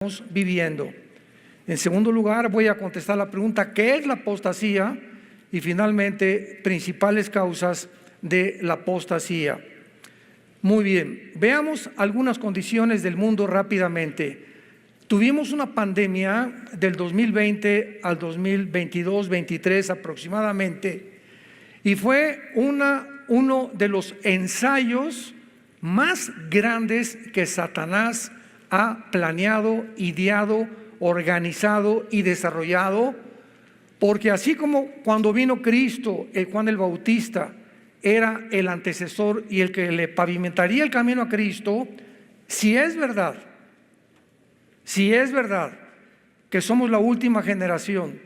estamos viviendo. En segundo lugar, voy a contestar la pregunta: ¿qué es la apostasía? Y finalmente, principales causas de la apostasía. Muy bien, veamos algunas condiciones del mundo rápidamente. Tuvimos una pandemia del 2020 al 2022-23 aproximadamente, y fue uno de los ensayos más grandes que Satanás ha planeado, ideado, organizado y desarrollado, porque así como cuando vino Cristo, Juan el Bautista era el antecesor y el que le pavimentaría el camino a Cristo, si es verdad que somos la última generación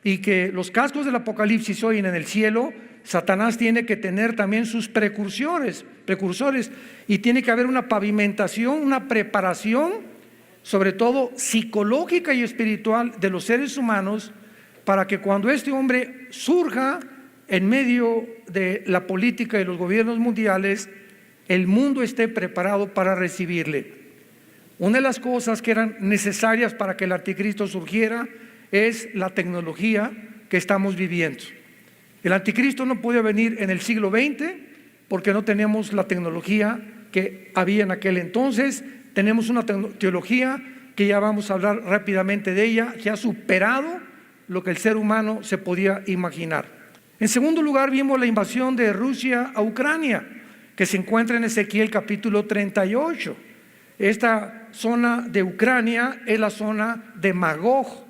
y que los cascos del Apocalipsis se oyen en el cielo, Satanás tiene que tener también sus precursores, y tiene que haber una pavimentación, una preparación, sobre todo psicológica y espiritual, de los seres humanos, para que cuando este hombre surja en medio de la política y los gobiernos mundiales, el mundo esté preparado para recibirle. Una de las cosas que eran necesarias para que el anticristo surgiera es la tecnología que estamos viviendo. El anticristo no podía venir en el siglo XX porque no teníamos la tecnología que había en aquel entonces. Tenemos una teología que ya vamos a hablar rápidamente de ella, que ha superado lo que el ser humano se podía imaginar. En segundo lugar, vimos la invasión de Rusia a Ucrania, que se encuentra en Ezequiel capítulo 38. Esta zona de Ucrania es la zona de Magog.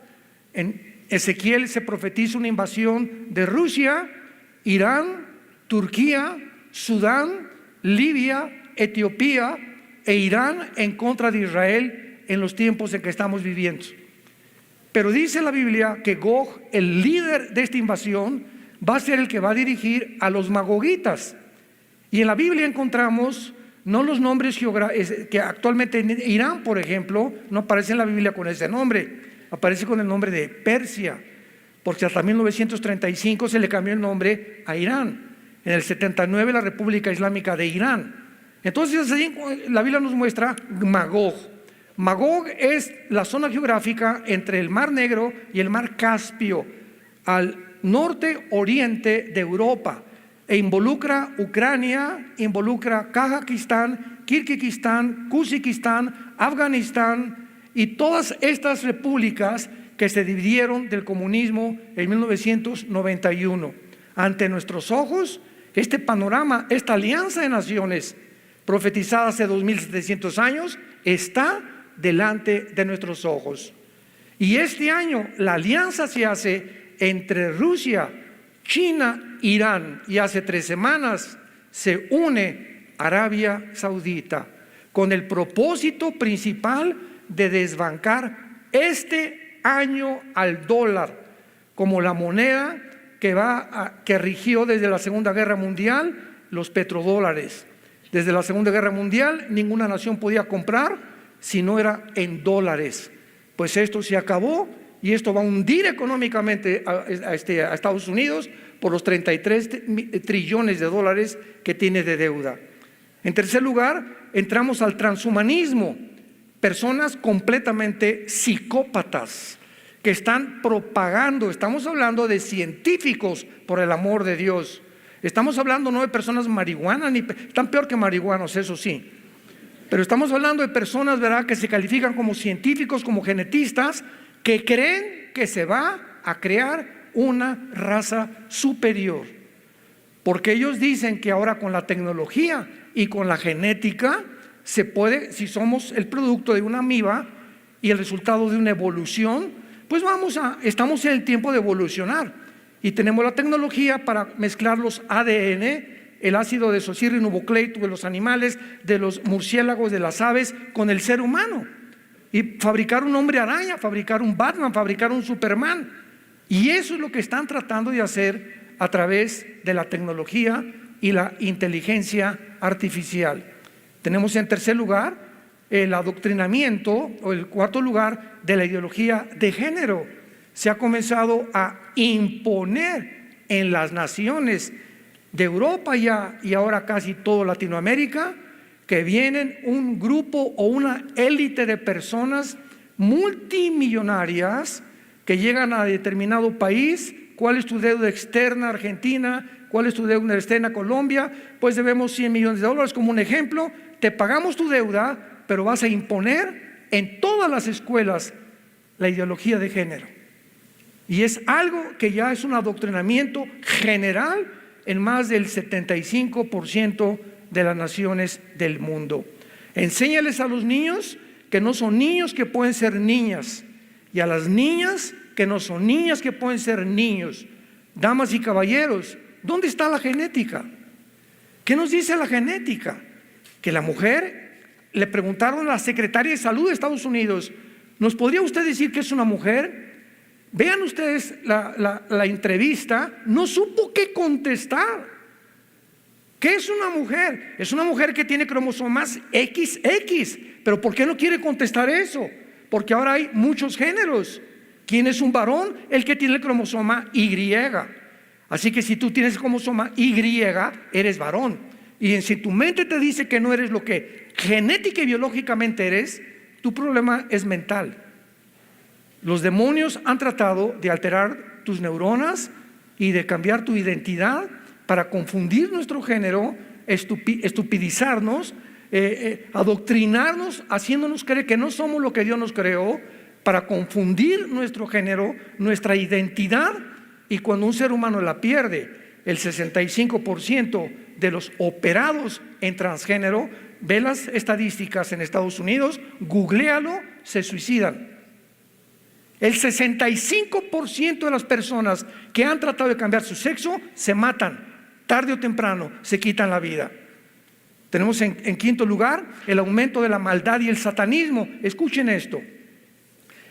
En Ezequiel se profetiza una invasión de Rusia, Irán, Turquía, Sudán, Libia, Etiopía e Irán en contra de Israel en los tiempos en que estamos viviendo. Pero dice la Biblia que Gog, el líder de esta invasión, va a ser el que va a dirigir a los magogitas. Y en la Biblia encontramos no los nombres que actualmente en Irán, por ejemplo, no aparece en la Biblia con ese nombre, aparece con el nombre de Persia, porque hasta 1935 se le cambió el nombre a Irán. En el 79 la República Islámica de Irán. Entonces la Biblia nos muestra Magog. Magog es la zona geográfica entre el Mar Negro y el Mar Caspio, al norte oriente de Europa, e involucra Ucrania, involucra Kazajistán, Kirguistán, Kuzikistán, Afganistán y todas estas repúblicas que se dividieron del comunismo en 1991. Ante nuestros ojos, este panorama, esta alianza de naciones profetizada hace 2700 años, está delante de nuestros ojos. Y este año la alianza se hace entre Rusia, China, Irán, y hace 3 semanas se une Arabia Saudita con el propósito principal de desbancar este año al dólar como la moneda que rigió desde la Segunda Guerra Mundial, los petrodólares. Desde la Segunda Guerra Mundial ninguna nación podía comprar si no era en dólares. Pues esto se acabó y esto va a hundir económicamente a Estados Unidos por los 33 trillones de dólares que tiene de deuda. En tercer lugar, entramos al transhumanismo. Personas completamente psicópatas que están propagando, estamos hablando de científicos, por el amor de Dios. Estamos hablando no de personas marihuanas, ni tan peor que marihuanos, eso sí. Pero estamos hablando de personas, ¿verdad?, que se califican como científicos, como genetistas, que creen que se va a crear una raza superior. Porque ellos dicen que ahora con la tecnología y con la genética se puede, si somos el producto de una amiba y el resultado de una evolución, pues estamos en el tiempo de evolucionar. Y tenemos la tecnología para mezclar los ADN, el ácido desoxirribonucleico de los animales, de los murciélagos, de las aves, con el ser humano. Y fabricar un hombre araña, fabricar un Batman, fabricar un Superman. Y eso es lo que están tratando de hacer a través de la tecnología y la inteligencia artificial. Tenemos en tercer lugar el adoctrinamiento, o el cuarto lugar, de la ideología de género. Se ha comenzado a imponer en las naciones de Europa y ahora casi toda Latinoamérica, que vienen un grupo o una élite de personas multimillonarias que llegan a determinado país. ¿Cuál es tu deuda externa Argentina? ¿Cuál es tu deuda externa Colombia? Pues debemos $100 millones como un ejemplo. Te pagamos tu deuda, pero vas a imponer en todas las escuelas la ideología de género. Y es algo que ya es un adoctrinamiento general en más del 75% de las naciones del mundo. Enséñales a los niños que no son niños, que pueden ser niñas, y a las niñas que no son niñas, que pueden ser niños. Damas y caballeros, ¿dónde está la genética? ¿Qué nos dice la genética? Que la mujer, le preguntaron a la secretaria de salud de Estados Unidos, ¿nos podría usted decir que es una mujer? Vean ustedes la entrevista, no supo qué contestar. ¿Qué es una mujer? Es una mujer que tiene cromosomas XX. ¿Pero por qué no quiere contestar eso? Porque ahora hay muchos géneros. ¿Quién es un varón? El que tiene el cromosoma Y. Así que si tú tienes el cromosoma Y, eres varón. Y si tu mente te dice que no eres lo que genética y biológicamente eres, tu problema es mental. Los demonios han tratado de alterar tus neuronas y de cambiar tu identidad para confundir nuestro género, estupidizarnos, adoctrinarnos, haciéndonos creer que no somos lo que Dios nos creó, para confundir nuestro género, nuestra identidad. Y cuando un ser humano la pierde, el 65% de los operados en transgénero, ve las estadísticas en Estados Unidos, googléalo, se suicidan. El 65% de las personas que han tratado de cambiar su sexo se matan, tarde o temprano se quitan la vida. Tenemos en quinto lugar el aumento de la maldad y el satanismo. Escuchen esto.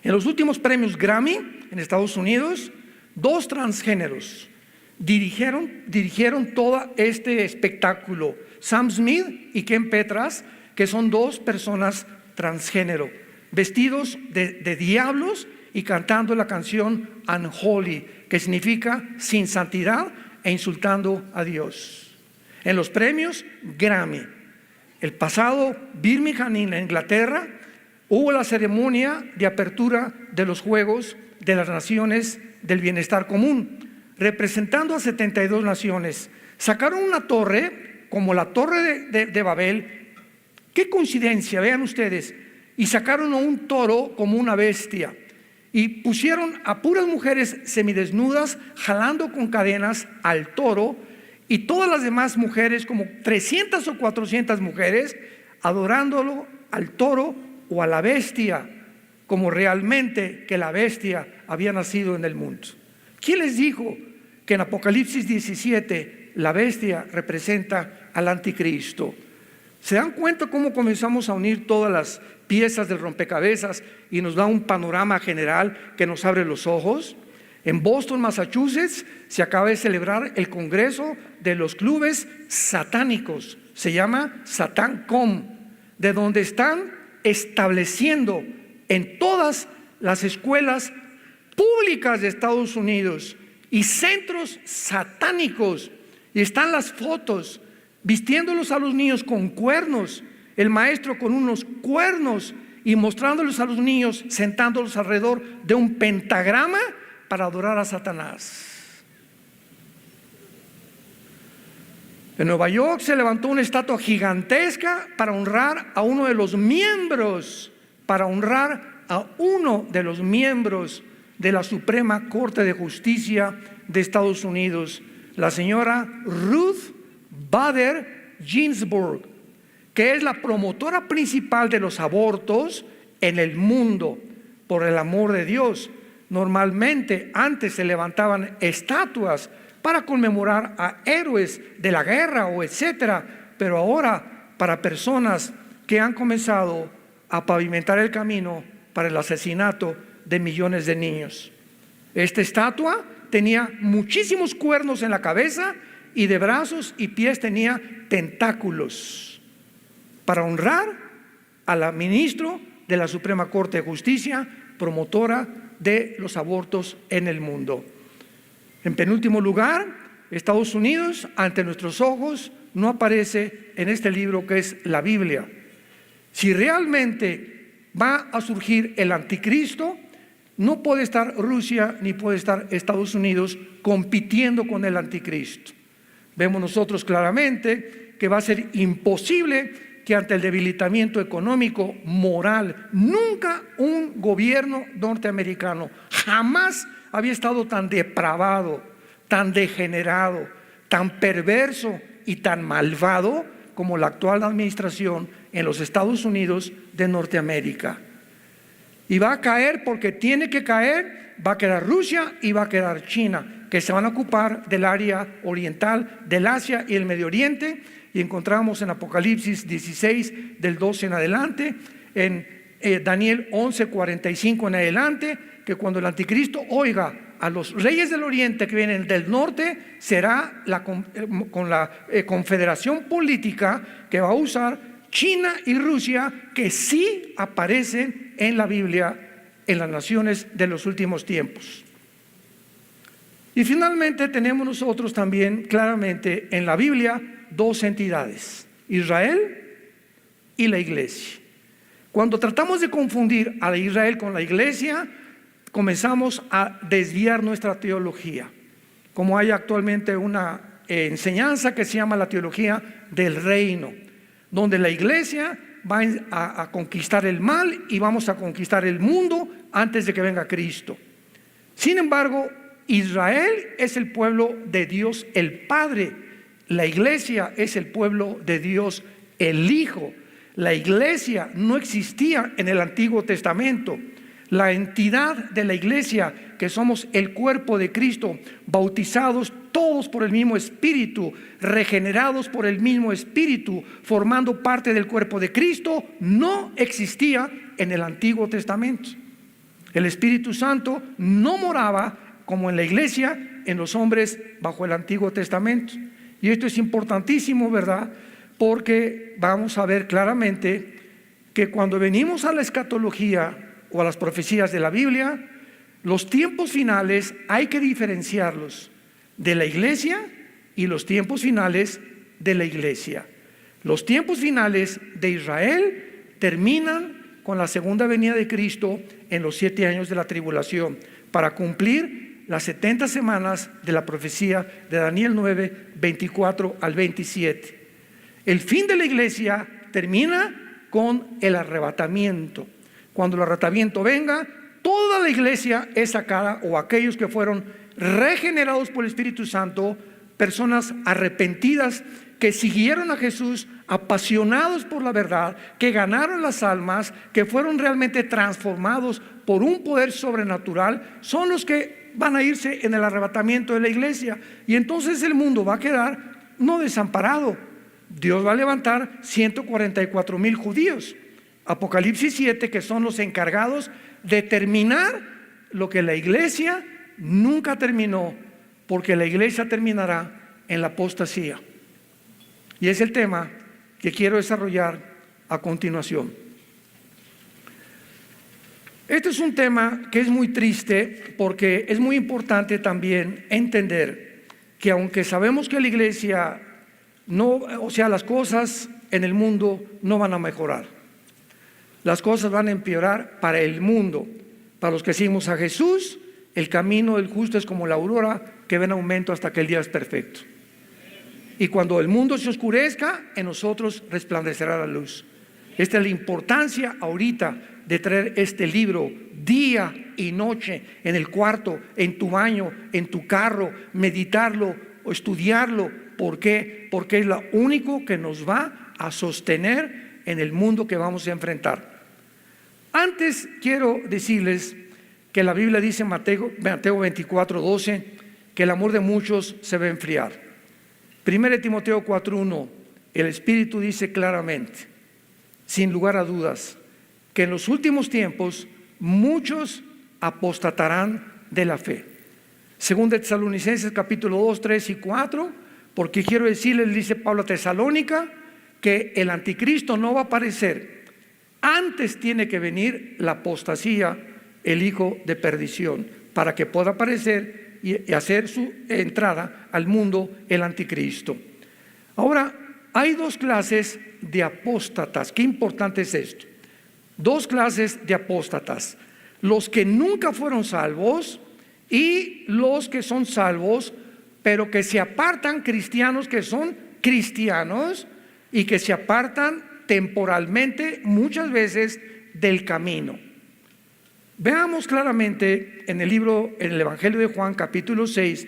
En los últimos premios Grammy en Estados Unidos, 2 transgéneros dirigieron todo este espectáculo. Sam Smith y Ken Petras, que son 2 personas transgénero, vestidos de diablos y cantando la canción Unholy, que significa sin santidad, e insultando a Dios. En los premios Grammy, el pasado Birmingham, en Inglaterra, hubo la ceremonia de apertura de los Juegos de las Naciones del Bienestar Común, representando a 72 naciones. Sacaron una torre, como la Torre de Babel. Qué coincidencia, vean ustedes. Y sacaron a un toro como una bestia. Y pusieron a puras mujeres semidesnudas jalando con cadenas al toro, y todas las demás mujeres, como 300 o 400 mujeres, adorándolo al toro o a la bestia, como realmente que la bestia había nacido en el mundo. ¿Quién les dijo que en Apocalipsis 17 la bestia representa al anticristo? ¿Se dan cuenta cómo comenzamos a unir todas las piezas del rompecabezas y nos da un panorama general que nos abre los ojos? En Boston, Massachusetts, se acaba de celebrar el Congreso de los Clubes Satánicos. Se llama SatanCon, de donde están estableciendo en todas las escuelas públicas de Estados Unidos y centros satánicos. Y están las fotos, vistiéndolos a los niños con cuernos, el maestro con unos cuernos, y mostrándolos a los niños, sentándolos alrededor de un pentagrama para adorar a Satanás. En Nueva York se levantó una estatua gigantesca para honrar a uno de los miembros, de la Suprema Corte de Justicia de Estados Unidos, la señora Ruth Bader Ginsburg, que es la promotora principal de los abortos en el mundo. Por el amor de Dios, normalmente antes se levantaban estatuas para conmemorar a héroes de la guerra o etcétera, pero ahora para personas que han comenzado a pavimentar el camino para el asesinato de millones de niños. Esta estatua tenía muchísimos cuernos en la cabeza, y de brazos y pies tenía tentáculos, para honrar a la ministra de la Suprema Corte de Justicia, promotora de los abortos en el mundo. En penúltimo lugar, Estados Unidos, ante nuestros ojos, no aparece en este libro que es la Biblia. Si realmente va a surgir el anticristo. No puede estar Rusia ni puede estar Estados Unidos compitiendo con el anticristo. Vemos nosotros claramente que va a ser imposible que ante el debilitamiento económico, moral, nunca un gobierno norteamericano jamás había estado tan depravado, tan degenerado, tan perverso y tan malvado como la actual administración en los Estados Unidos de Norteamérica. Y va a caer porque tiene que caer, va a quedar Rusia y va a quedar China, que se van a ocupar del área oriental, del Asia y el Medio Oriente. Y encontramos en Apocalipsis 16, del 12 en adelante, en Daniel 11, 45 en adelante, que cuando el anticristo oiga a los reyes del oriente que vienen del norte, será con la confederación política que va a usar China y Rusia, que sí aparecen en la Biblia, en las naciones de los últimos tiempos. Y finalmente tenemos nosotros también claramente en la Biblia dos entidades, Israel y la iglesia. Cuando tratamos de confundir a Israel con la iglesia, comenzamos a desviar nuestra teología. Como hay actualmente una enseñanza que se llama la teología del reino, donde la iglesia va a conquistar el mal y vamos a conquistar el mundo antes de que venga Cristo. Sin embargo, Israel es el pueblo de Dios el Padre, la iglesia es el pueblo de Dios el Hijo. La iglesia no existía en el Antiguo Testamento. La entidad de la iglesia, que somos el cuerpo de Cristo, bautizados todos por el mismo Espíritu, regenerados por el mismo Espíritu, formando parte del cuerpo de Cristo, no existía en el Antiguo Testamento. El Espíritu Santo no moraba como en la iglesia, en los hombres bajo el Antiguo Testamento. Y esto es importantísimo, ¿verdad? Porque vamos a ver claramente que cuando venimos a la escatología o a las profecías de la Biblia, los tiempos finales hay que diferenciarlos de la iglesia y los tiempos finales de la iglesia. Los tiempos finales de Israel terminan con la segunda venida de Cristo en los 7 años de la tribulación, para cumplir las 70 semanas de la profecía de Daniel 9, 24 al 27. El fin de la iglesia termina con el arrebatamiento. Cuando el arrebatamiento venga, toda la iglesia es sacada, o aquellos que fueron regenerados por el Espíritu Santo, personas arrepentidas que siguieron a Jesús, apasionados por la verdad, que ganaron las almas, que fueron realmente transformados por un poder sobrenatural, son los que van a irse en el arrebatamiento de la iglesia. Y entonces el mundo va a quedar no desamparado. Dios va a levantar 144,000 judíos. Apocalipsis 7, que son los encargados de terminar lo que la iglesia nunca terminó, porque la iglesia terminará en la apostasía. Y es el tema que quiero desarrollar a continuación. Este es un tema que es muy triste, porque es muy importante también entender que aunque sabemos que la iglesia las cosas en el mundo no van a mejorar. Las cosas van a empeorar para el mundo. Para los que seguimos a Jesús, el camino del justo es como la aurora que va en aumento hasta que el día es perfecto. Y cuando el mundo se oscurezca, en nosotros resplandecerá la luz. Esta es la importancia ahorita de traer este libro día y noche en el cuarto, en tu baño, en tu carro, meditarlo o estudiarlo. ¿Por qué? Porque es lo único que nos va a sostener en el mundo que vamos a enfrentar. Antes quiero decirles que la Biblia dice en Mateo 24:12 que el amor de muchos se va a enfriar. 1 Timoteo 4:1, el Espíritu dice claramente, sin lugar a dudas, que en los últimos tiempos muchos apostatarán de la fe. Según de Tesalonicenses capítulo 2, 3 y 4, porque quiero decirles, dice Pablo a Tesalónica, que el anticristo no va a aparecer. Antes tiene que venir la apostasía, el hijo de perdición, para que pueda aparecer y hacer su entrada al mundo el anticristo. Ahora, hay dos clases de apóstatas. Qué importante es esto. dos clases de apóstatas: los que nunca fueron salvos y los que son salvos, pero que se apartan, cristianos que son cristianos y que se apartan temporalmente muchas veces del camino. Veamos claramente en el Evangelio de Juan, capítulo 6,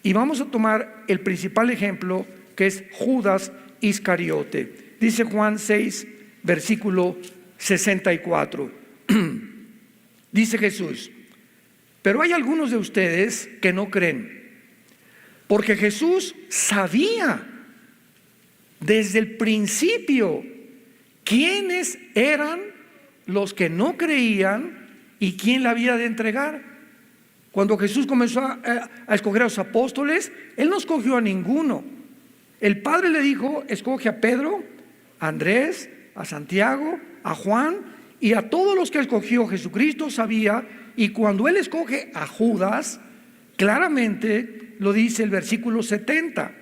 y vamos a tomar el principal ejemplo, que es Judas Iscariote. Dice Juan 6, versículo 64. Dice Jesús: pero hay algunos de ustedes que no creen, porque Jesús sabía desde el principio quiénes eran los que no creían y quién la había de entregar. Cuando Jesús comenzó a escoger a los apóstoles, Él no escogió a ninguno. El Padre le dijo: escoge a Pedro, a Andrés, a Santiago, a Juan, y a todos los que escogió Jesucristo sabía. Y cuando Él escoge a Judas, claramente lo dice el versículo 70.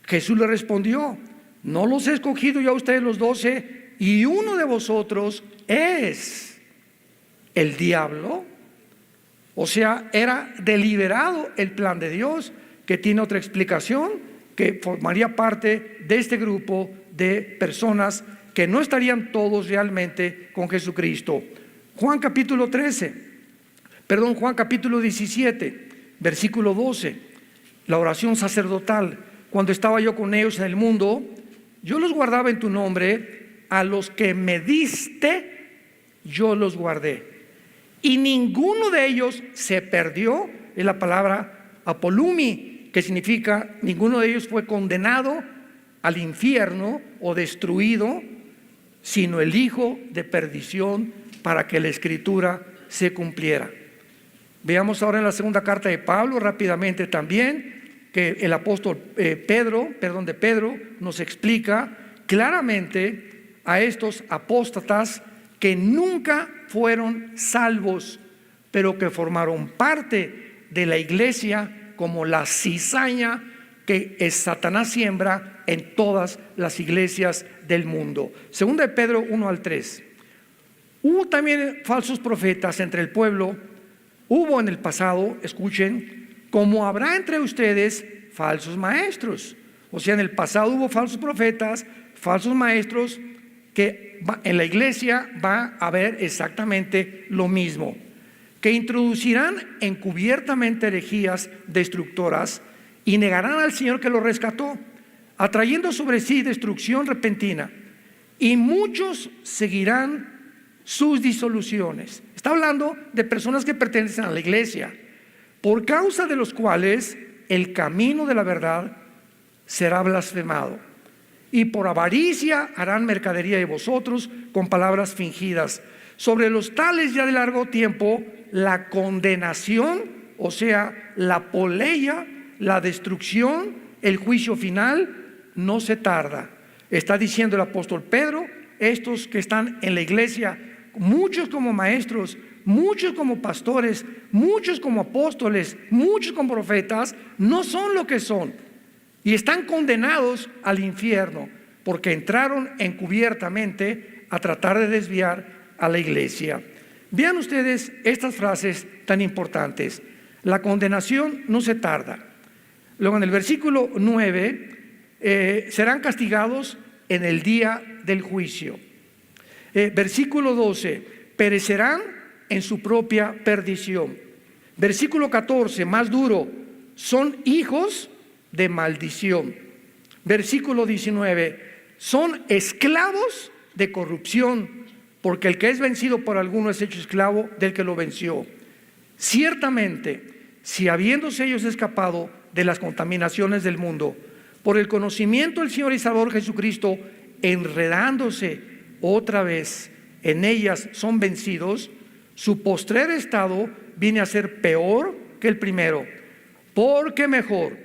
Jesús le respondió: ¿no los he escogido yo a ustedes los 12? Y uno de vosotros es el diablo. O sea, era deliberado el plan de Dios, que tiene otra explicación, que formaría parte de este grupo de personas que no estarían todos realmente con Jesucristo. Juan capítulo 17, versículo 12, la oración sacerdotal: cuando estaba yo con ellos en el mundo, yo los guardaba en tu nombre, a los que me diste, yo los guardé. Y ninguno de ellos se perdió. Es la palabra apolumi, que significa ninguno de ellos fue condenado al infierno o destruido, sino el hijo de perdición, para que la escritura se cumpliera. Veamos ahora en la segunda carta de Pablo rápidamente también, que el apóstol Pedro nos explica claramente a estos apóstatas que nunca fueron salvos, pero que formaron parte de la iglesia como la cizaña que Satanás siembra en todas las iglesias del mundo. Segunda de Pedro 1 al 3. Hubo también falsos profetas entre el pueblo. Hubo en el pasado, escuchen, como habrá entre ustedes falsos maestros. O sea, en el pasado hubo falsos profetas, falsos maestros, que en la iglesia va a haber exactamente lo mismo, que introducirán encubiertamente herejías destructoras y negarán al Señor que los rescató, atrayendo sobre sí destrucción repentina, y muchos seguirán sus disoluciones. Está hablando de personas que pertenecen a la iglesia, por causa de los cuales el camino de la verdad será blasfemado, y por avaricia harán mercadería de vosotros con palabras fingidas. Sobre los tales ya de largo tiempo la condenación, o sea, la poleia, la destrucción, el juicio final, no se tarda. Está diciendo el apóstol Pedro: estos que están en la iglesia, muchos como maestros, muchos como pastores, muchos como apóstoles, muchos como profetas, no son lo que son, y están condenados al infierno, porque entraron encubiertamente a tratar de desviar a la iglesia. Vean ustedes estas frases tan importantes: la condenación no se tarda. Luego en el versículo 9, serán castigados en el día del juicio. Versículo 12, perecerán en su propia perdición. Versículo 14, más duro, son hijos de maldición. Versículo 19, son esclavos de corrupción, porque el que es vencido por alguno es hecho esclavo del que lo venció. Ciertamente, si habiéndose ellos escapado de las contaminaciones del mundo, por el conocimiento del Señor y Salvador Jesucristo, enredándose otra vez en ellas, son vencidos, su postrer estado viene a ser peor que el primero, porque mejor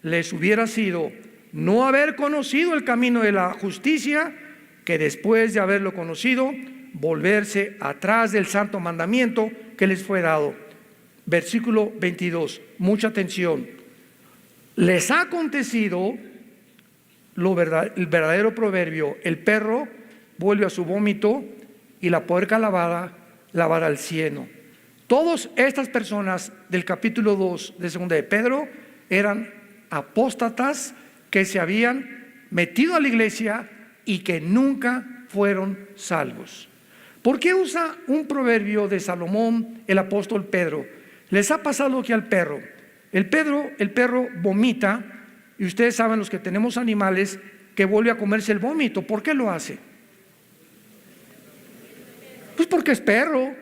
les hubiera sido no haber conocido el camino de la justicia, que después de haberlo conocido, volverse atrás del santo mandamiento que les fue dado. Versículo 22, mucha atención: les ha acontecido el verdadero proverbio: el perro vuelve a su vómito y la puerca lavada lavará el cieno. Todas estas personas del capítulo 2 de 2 de Pedro eran apóstatas que se habían metido a la iglesia y que nunca fueron salvos. ¿Por qué usa un proverbio de Salomón el apóstol Pedro? Les ha pasado lo que al perro. El perro vomita, y ustedes saben, los que tenemos animales, que vuelve a comerse el vómito. ¿Por qué lo hace? Pues porque es perro.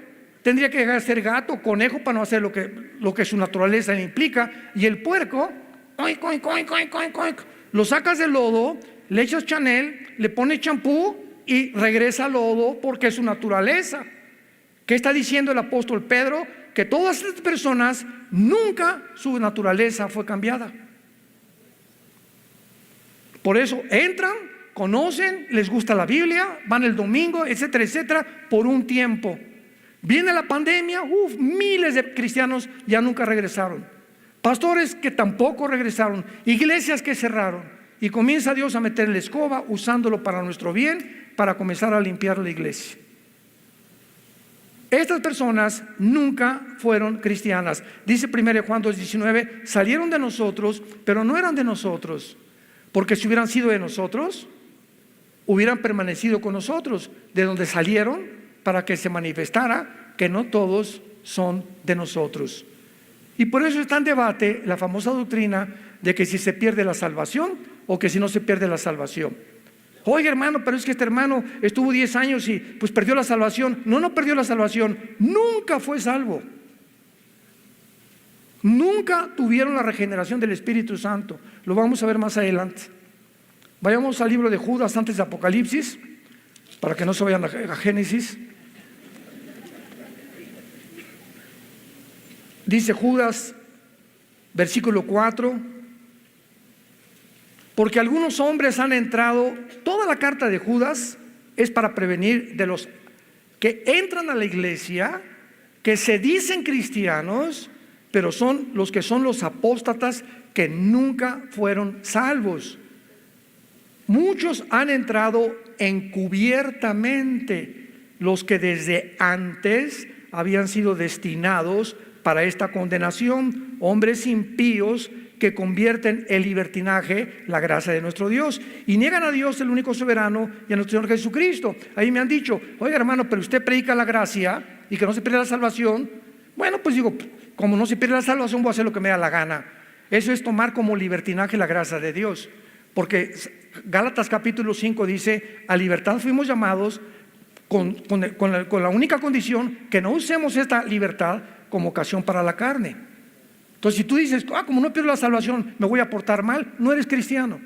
Tendría que llegar a ser gato, conejo, para no hacer lo que su naturaleza le implica. Y el puerco, oink, oink, oink, oink, oink, oink, lo sacas del lodo, le echas Chanel, le pones champú y regresa al lodo porque es su naturaleza. ¿Qué está diciendo el apóstol Pedro? Que todas estas personas nunca su naturaleza fue cambiada. Por eso entran, conocen, les gusta la Biblia, van el domingo, etcétera, etcétera, por un tiempo. Viene la pandemia, miles de cristianos ya nunca regresaron. Pastores que tampoco regresaron, iglesias que cerraron. Y comienza Dios a meter la escoba, usándolo para nuestro bien, para comenzar a limpiar la iglesia. Estas personas nunca fueron cristianas. Dice 1 Juan 2:19, salieron de nosotros, pero no eran de nosotros, porque si hubieran sido de nosotros, hubieran permanecido con nosotros, de donde salieron, para que se manifestara que no todos son de nosotros. Y por eso está en debate la famosa doctrina de que si se pierde la salvación o que si no se pierde la salvación. Oye, hermano, pero es que este hermano estuvo 10 años y pues perdió la salvación. No perdió la salvación, nunca fue salvo. Nunca tuvieron la regeneración del Espíritu Santo. Lo vamos a ver más adelante. Vayamos al libro de Judas antes de Apocalipsis, para que no se vayan a Génesis. Dice Judas, versículo 4, porque algunos hombres han entrado, toda la carta de Judas es para prevenir de los que entran a la iglesia, que se dicen cristianos, pero son los apóstatas que nunca fueron salvos. Muchos han entrado encubiertamente, los que desde antes habían sido destinados para esta condenación, hombres impíos que convierten el libertinaje la gracia de nuestro Dios y niegan a Dios, el único soberano, y a nuestro Señor Jesucristo. Ahí me han dicho, oiga hermano, pero usted predica la gracia y que no se pierde la salvación. Bueno, pues digo, como no se pierde la salvación, voy a hacer lo que me da la gana. Eso es tomar como libertinaje la gracia de Dios, porque Gálatas capítulo 5 dice, a libertad fuimos llamados con la única condición que no usemos esta libertad como ocasión para la carne. Entonces si tú dices, como no pierdo la salvación, me voy a portar mal, no eres cristiano.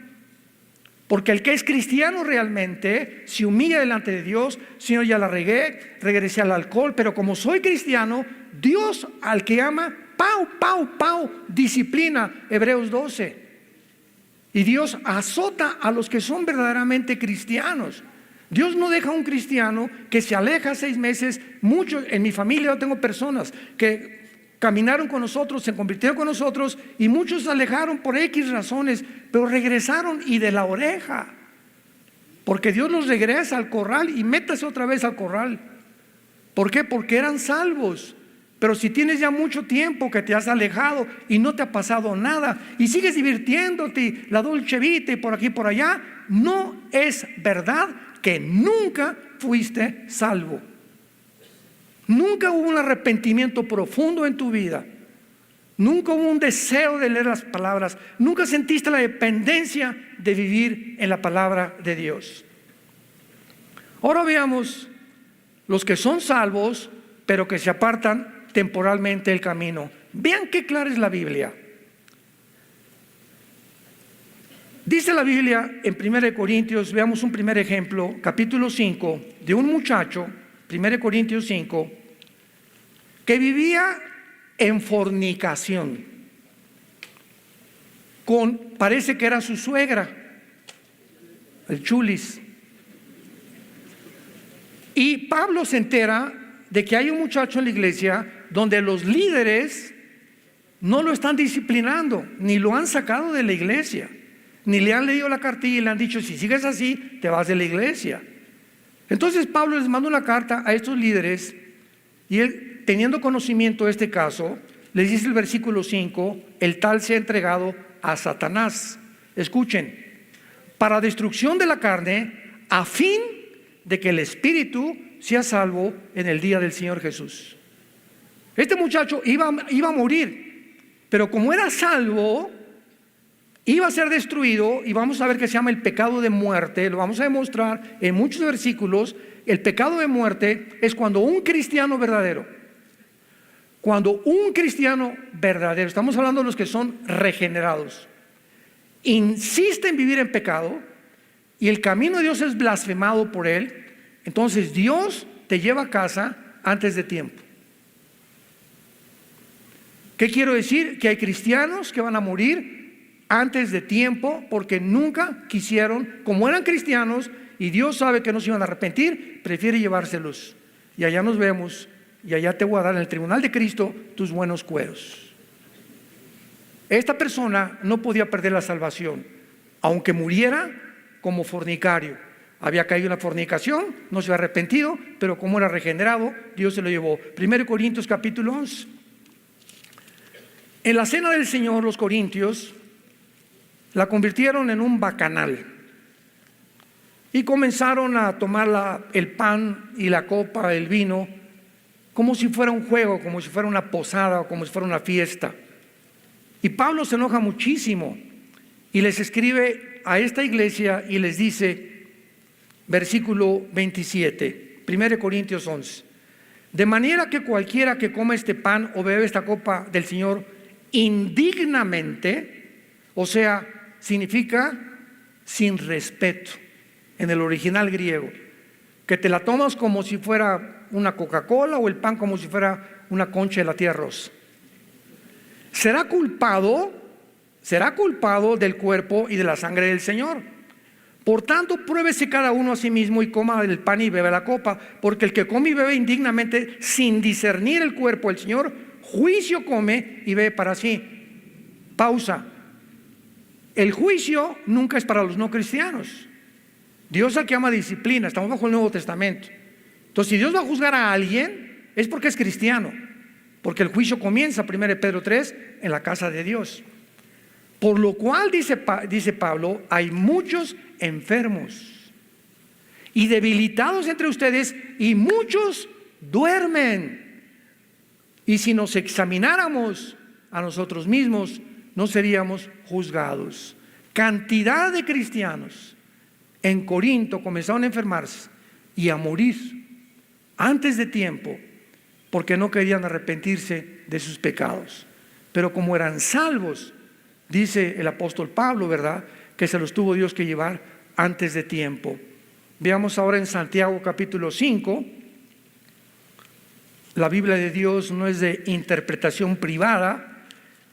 Porque el que es cristiano realmente se humilla delante de Dios. Señor, ya la regué, regresé al alcohol, pero como soy cristiano, Dios al que ama, disciplina, Hebreos 12. Y Dios azota a los que son verdaderamente cristianos. Dios no deja a un cristiano que se aleja 6 meses. Muchos, en mi familia yo tengo personas que caminaron con nosotros, se convirtieron con nosotros y muchos se alejaron por X razones, pero regresaron y de la oreja, porque Dios los regresa al corral y métase otra vez al corral. ¿Por qué? Porque eran salvos. Pero si tienes ya mucho tiempo que te has alejado y no te ha pasado nada y sigues divirtiéndote, la dolce vita y por aquí y por allá, no es verdad que nunca fuiste salvo. Nunca hubo un arrepentimiento profundo en tu vida. Nunca hubo un deseo de leer las palabras. Nunca sentiste la dependencia de vivir en la palabra de Dios. Ahora veamos los que son salvos, pero que se apartan temporalmente del camino. Vean qué clara es la Biblia. Dice la Biblia en 1 Corintios, veamos un primer ejemplo, capítulo 5, de un muchacho, 1 Corintios 5, que vivía en fornicación parece que era su suegra, el chulis. Y Pablo se entera de que hay un muchacho en la iglesia donde los líderes no lo están disciplinando, ni lo han sacado de la iglesia, ni le han leído la cartilla y le han dicho, si sigues así, te vas de la iglesia. Entonces Pablo les manda una carta a estos líderes y él, teniendo conocimiento de este caso, les dice el versículo 5, el tal sea entregado a Satanás. Escuchen, para destrucción de la carne, a fin de que el espíritu sea salvo en el día del Señor Jesús. Este muchacho iba a morir, pero como era salvo, iba a ser destruido, y vamos a ver que se llama el pecado de muerte. Lo vamos a demostrar en muchos versículos. El pecado de muerte es cuando un cristiano verdadero, estamos hablando de los que son regenerados, insiste en vivir en pecado y el camino de Dios es blasfemado por él, entonces Dios te lleva a casa antes de tiempo. ¿Qué quiero decir? Que hay cristianos que van a morir antes de tiempo porque nunca quisieron, como eran cristianos y Dios sabe que no se iban a arrepentir, prefiere llevárselos. Y allá nos vemos, y allá te voy a dar en el tribunal de Cristo tus buenos cueros. Esta persona no podía perder la salvación, aunque muriera como fornicario. Había caído en la fornicación, no se había arrepentido, pero como era regenerado, Dios se lo llevó. 1 Corintios capítulo 11. En la cena del Señor, los corintios la convirtieron en un bacanal y comenzaron a tomar el pan y la copa, el vino, como si fuera un juego, como si fuera una posada o como si fuera una fiesta. Y Pablo se enoja muchísimo y les escribe a esta iglesia y les dice, versículo 27, 1 Corintios 11, de manera que cualquiera que come este pan o bebe esta copa del Señor indignamente, o sea, significa sin respeto en el original griego, que te la tomas como si fuera una Coca-Cola o el pan como si fuera una concha de la tía arroz, será culpado del cuerpo y de la sangre del Señor. Por tanto, pruébese cada uno a sí mismo y coma el pan y bebe la copa, porque el que come y bebe indignamente sin discernir el cuerpo del Señor, juicio come y bebe para sí. Pausa. El juicio nunca es para los no cristianos. Dios es el que ama disciplina, estamos bajo el Nuevo Testamento. Entonces, si Dios va a juzgar a alguien, es porque es cristiano, porque el juicio comienza, 1 Pedro 3, en la casa de Dios. Por lo cual, dice Pablo, hay muchos enfermos y debilitados entre ustedes, y muchos duermen. Y si nos examináramos a nosotros mismos, no seríamos juzgados. Cantidad de cristianos en Corinto comenzaron a enfermarse y a morir antes de tiempo porque no querían arrepentirse de sus pecados. Pero como eran salvos, dice el apóstol Pablo, ¿verdad?, que se los tuvo Dios que llevar antes de tiempo. Veamos ahora en Santiago capítulo 5. La Biblia de Dios no es de interpretación privada.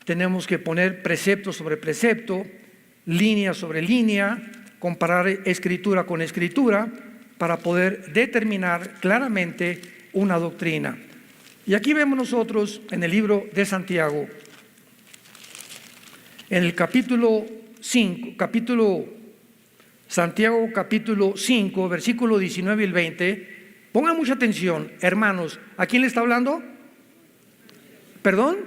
Tenemos que poner precepto sobre precepto, línea sobre línea, comparar escritura con escritura para poder determinar claramente una doctrina. Y aquí vemos nosotros en el libro de Santiago, en el capítulo 5, Santiago capítulo 5, versículo 19 y el 20. Pongan mucha atención, hermanos. ¿A quién le está hablando? ¿Perdón?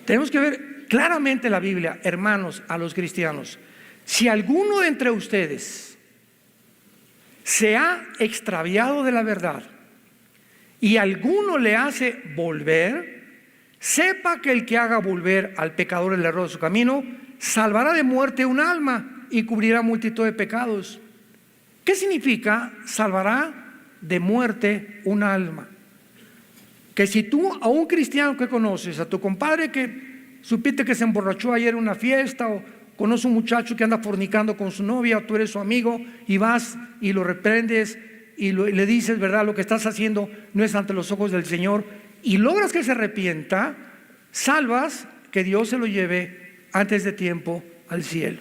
Tenemos que ver claramente la Biblia, hermanos, a los cristianos. Si alguno de entre ustedes se ha extraviado de la verdad y alguno le hace volver, sepa que el que haga volver al pecador el error de su camino, salvará de muerte un alma y cubrirá multitud de pecados. ¿Qué significa salvará de muerte un alma? Que si tú a un cristiano que conoces, a tu compadre que supiste que se emborrachó ayer en una fiesta, o conoce un muchacho que anda fornicando con su novia, o tú eres su amigo y vas y lo reprendes y le dices, verdad, lo que estás haciendo no es ante los ojos del Señor, y logras que se arrepienta, salvas que Dios se lo lleve antes de tiempo al cielo.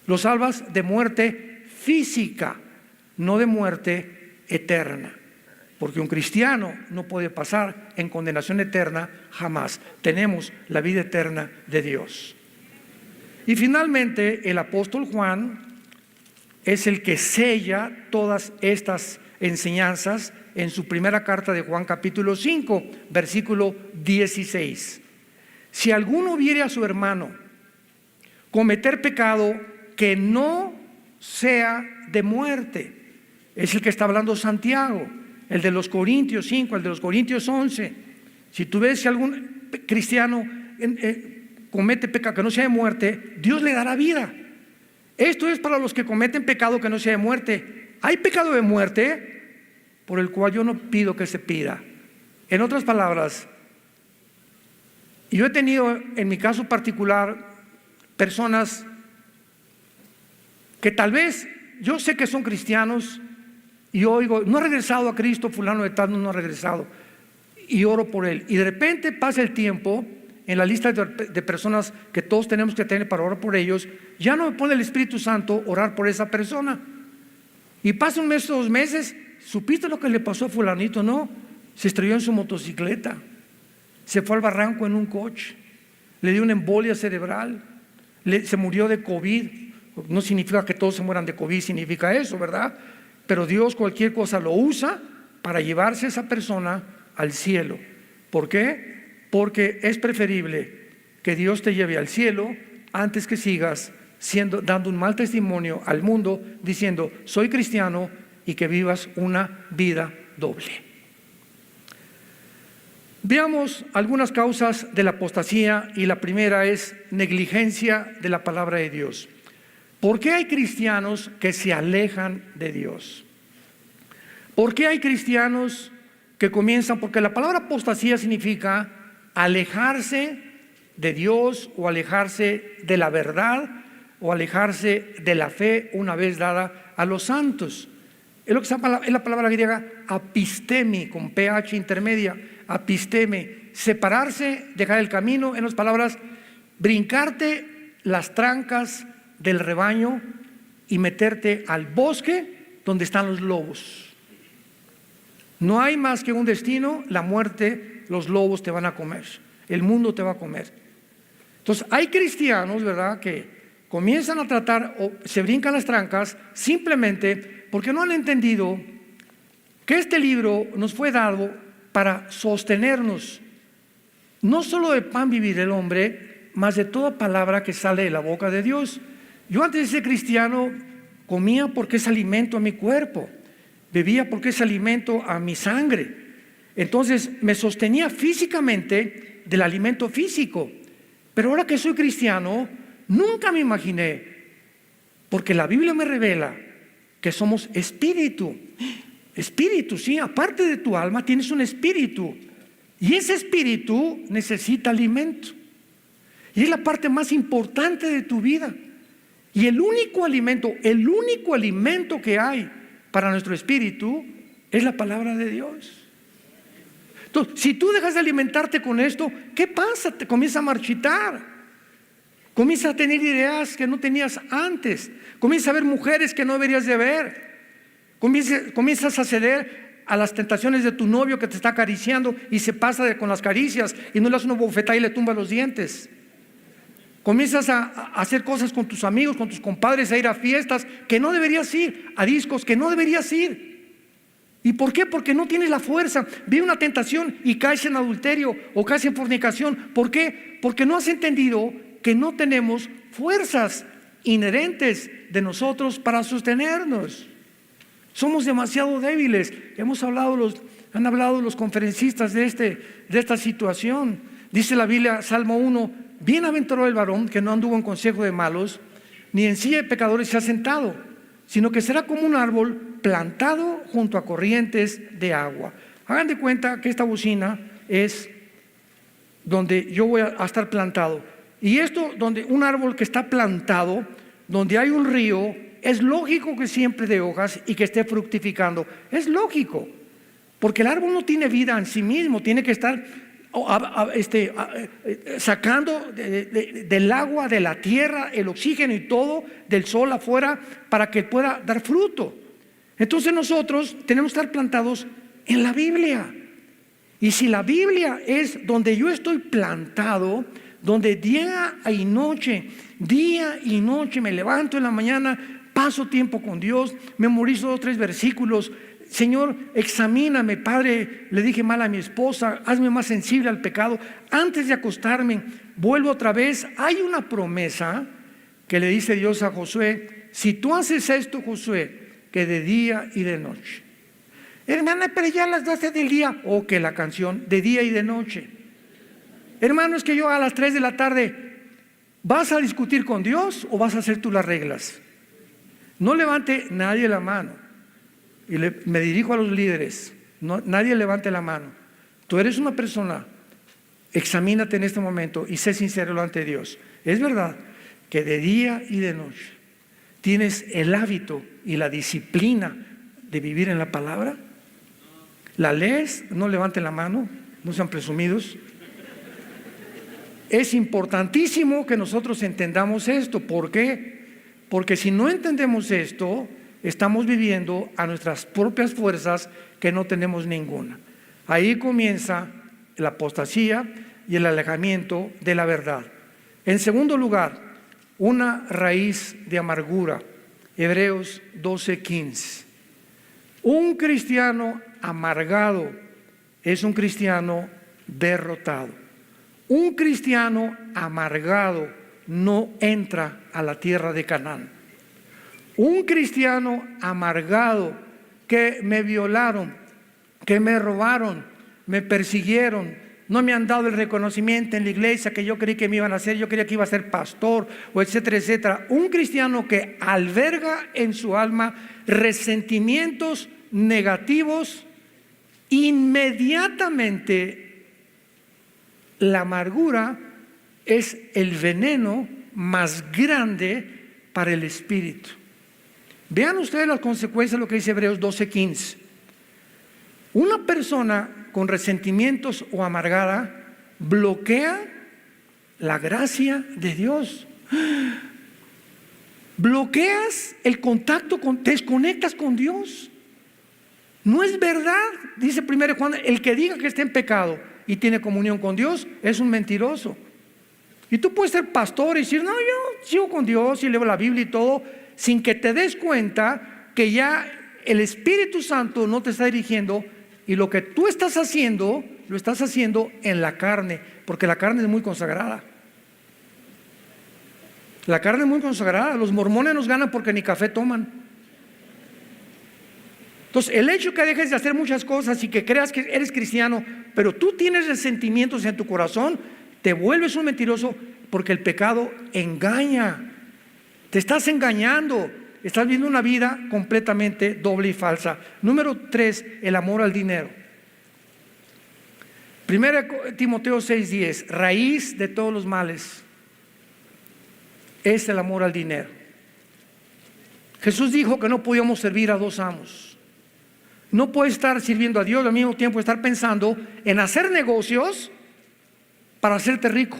Lo salvas de muerte física, no de muerte eterna, porque un cristiano no puede pasar en condenación eterna jamás. Tenemos la vida eterna de Dios. Y finalmente el apóstol Juan, es el que sella todas estas enseñanzas en su primera carta de Juan capítulo 5, versículo 16. Si alguno viere a su hermano cometer pecado que no sea de muerte, es el que está hablando Santiago, el de los Corintios 5, el de los Corintios 11. Si tú ves que algún cristiano comete pecado que no sea de muerte, Dios le dará vida. Esto es para los que cometen pecado que no sea de muerte. Hay pecado de muerte por el cual yo no pido que se pida. En otras palabras, yo he tenido en mi caso particular personas que tal vez yo sé que son cristianos y yo oigo, no ha regresado a Cristo, fulano de tal no ha regresado, y oro por él, y de repente pasa el tiempo en la lista de personas que todos tenemos que tener para orar por ellos, ya no me pone el Espíritu Santo orar por esa persona, y pasa un mes o 2 meses. ¿Supiste lo que le pasó a fulanito? No, se estrelló en su motocicleta, se fue al barranco en un coche, le dio una embolia cerebral, se murió de COVID. No significa que todos se mueran de COVID, significa eso, ¿verdad? Pero Dios cualquier cosa lo usa para llevarse a esa persona al cielo. ¿Por qué? Porque es preferible que Dios te lleve al cielo antes que sigas dando un mal testimonio al mundo diciendo soy cristiano y que vivas una vida doble. Veamos algunas causas de la apostasía, y la primera es negligencia de la palabra de Dios. ¿Por qué hay cristianos que se alejan de Dios? ¿Por qué hay cristianos que comienzan? Porque la palabra apostasía significa alejarse de Dios, o alejarse de la verdad, o alejarse de la fe una vez dada a los santos. Es la palabra griega apistemi, con ph intermedia, apisteme, separarse, dejar el camino. En otras palabras, brincarte las trancas del rebaño y meterte al bosque donde están los lobos. No hay más que un destino, la muerte. Los lobos te van a comer, el mundo te va a comer. Entonces hay cristianos, ¿verdad?, que comienzan a tratar o se brincan las trancas simplemente porque no han entendido que este libro nos fue dado para sostenernos. No solo de pan vivir el hombre, mas de toda palabra que sale de la boca de Dios. Yo antes de ser cristiano comía porque es alimento a mi cuerpo, bebía porque es alimento a mi sangre. Entonces me sostenía físicamente del alimento físico. Pero ahora que soy cristiano, nunca me imaginé, porque la Biblia me revela que somos espíritu. Espíritu, sí, aparte de tu alma tienes un espíritu, y ese espíritu necesita alimento, y es la parte más importante de tu vida. Y el único alimento que hay para nuestro espíritu es la palabra de Dios. Entonces, si tú dejas de alimentarte con esto, ¿qué pasa? Te comienza a marchitar, comienzas a tener ideas que no tenías antes, comienzas a ver mujeres que no deberías de ver, comienzas a ceder a las tentaciones de tu novio que te está acariciando y se pasa con las caricias y no le das una bofetada y le tumba los dientes. Comienzas a hacer cosas con tus amigos, con tus compadres, a ir a fiestas que no deberías ir, a discos que no deberías ir. ¿Y por qué? Porque no tienes la fuerza. Viene una tentación y caes en adulterio o caes en fornicación. ¿Por qué? Porque no has entendido que no tenemos fuerzas inherentes de nosotros para sostenernos. Somos demasiado débiles. Han hablado los conferencistas de esta situación. Dice la Biblia, Salmo 1, bienaventurado el varón que no anduvo en consejo de malos, ni en silla de pecadores se ha sentado, sino que será como un árbol plantado junto a corrientes de agua. Hagan de cuenta que esta bocina es donde yo voy a estar plantado. Y esto, donde un árbol que está plantado, donde hay un río, es lógico que siempre dé hojas y que esté fructificando. Es lógico, porque el árbol no tiene vida en sí mismo, tiene que estar sacando del agua, de la tierra, el oxígeno y todo del sol afuera para que pueda dar fruto. Entonces nosotros tenemos que estar plantados en la Biblia. Y si la Biblia es donde yo estoy plantado, donde día y noche me levanto en la mañana paso tiempo con Dios, memorizo 2 o 3 versículos. Señor, examíname, Padre, le dije mal a mi esposa, hazme más sensible al pecado. Antes de acostarme, vuelvo otra vez. Hay una promesa que le dice Dios a Josué: si tú haces esto, Josué, que de día y de noche. Hermana, pero ya a las 12 del día, o que la canción, de día y de noche. Hermano, es que yo a las 3 de la tarde, ¿vas a discutir con Dios o vas a hacer tú las reglas? No levante nadie la mano. Y me dirijo a los líderes, nadie levante la mano. Tú eres una persona, examínate en este momento y sé sincero delante de Dios. Es verdad que de día y de noche tienes el hábito y la disciplina de vivir en la palabra. ¿La lees? No levanten la mano, no sean presumidos. Es importantísimo que nosotros entendamos esto. ¿Por qué? Porque si no entendemos esto, estamos viviendo a nuestras propias fuerzas, que no tenemos ninguna. Ahí comienza la apostasía y el alejamiento de la verdad. En segundo lugar, una raíz de amargura. Hebreos 12:15. Un cristiano amargado es un cristiano derrotado. Un cristiano amargado no entra a la tierra de Canaán. Un cristiano amargado, que me violaron, que me robaron, me persiguieron, no me han dado el reconocimiento en la iglesia que yo creí que me iban a hacer, yo creía que iba a ser pastor, o etcétera, etcétera. Un cristiano que alberga en su alma resentimientos negativos, inmediatamente la amargura es el veneno más grande para el espíritu. Vean ustedes las consecuencias de lo que dice Hebreos 12:15. Una persona con resentimientos o amargada bloquea la gracia de Dios. Bloqueas el contacto, te desconectas con Dios. No es verdad, dice 1 Juan, el que diga que está en pecado y tiene comunión con Dios es un mentiroso. Y tú puedes ser pastor y decir: no, yo sigo con Dios y leo la Biblia y todo, sin que te des cuenta que ya el Espíritu Santo no te está dirigiendo, y lo que tú estás haciendo, lo estás haciendo en la carne, porque la carne es muy consagrada. La carne es muy consagrada. Los mormones nos ganan porque ni café toman. Entonces, el hecho que dejes de hacer muchas cosas y que creas que eres cristiano, pero tú tienes resentimientos en tu corazón, te vuelves un mentiroso, porque el pecado engaña. Te estás engañando, estás viviendo una vida completamente doble y falsa. Número 3, el amor al dinero. 1 Timoteo 6:10, raíz de todos los males es el amor al dinero. Jesús dijo que no podíamos servir a 2 amos. No puedes estar sirviendo a Dios y al mismo tiempo estar pensando en hacer negocios para hacerte rico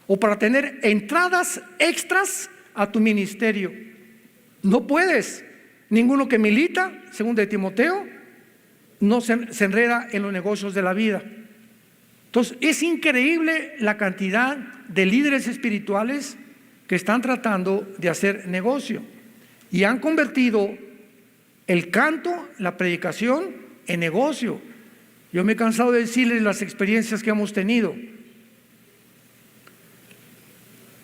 o para tener entradas extras a tu ministerio. No puedes. Ninguno que milita, según de Timoteo, no se enreda en los negocios de la vida. Entonces, es increíble la cantidad de líderes espirituales que están tratando de hacer negocio y han convertido el canto, la predicación, en negocio. Yo me he cansado de decirles las experiencias que hemos tenido.